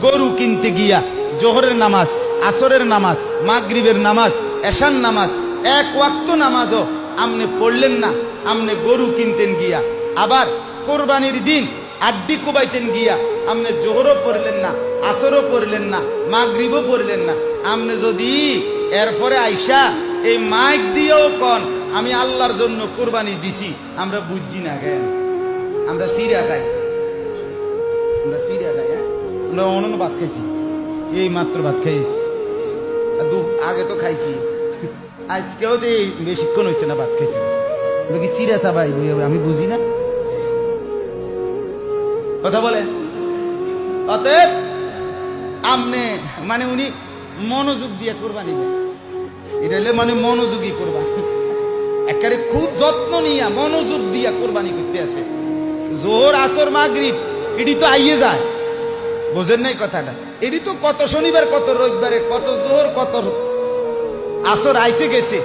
গরু কিনতে গিয়া জোহরের নামাজ, আসরের নামাজ, মাগরিবের নামাজ, এশার নামাজ, এক ওয়াক্ত নামাজও আমনে পড়লেন না, আমনে গরু কিনতেন গিয়া। আবার কোরবানির দিন আড্ডি কোবাইতেন গিয়া আমনে জোহরও পড়লেন না, আসরও পড়লেন না, মাগরিবও পড়লেন না। আমনে যদি এরপরে আইসা এই মাইক দিয়েও কন আমি আল্লাহর জন্য কোরবানি দিছি, আমরা বুঝছি না কেন? আমরা সিরিয়া খাই, আমরা সিরিয়া খাই। হ্যাঁ, আমরা অন্য ভাত খাইছি, এই মাত্র ভাত খাইছি, আগে তো খাইছি, আজকেও তো বেশিক্ষণ হয়েছে না ভাত খাইছি। আমরা কি সিরিয়া চাবাই আমি বুঝি না কথা বলে। অতএব আমনে মানে উনি মনোযোগ দিয়ে কোরবানি দেন, এটা হলে মানে মনোযোগী কোরবানি, একেবারে খুব যত্ন নিয়া মনোযোগ দিয়া কোরবানি করতে আছে। জোহর আসর মাগরিব এটি তো আইয়ে যায়, বোঝেন নাই কথাটা? এটি তো কত শনিবার, কত রবিবারে, কত জোহর, কত আসর আইসে গেছে।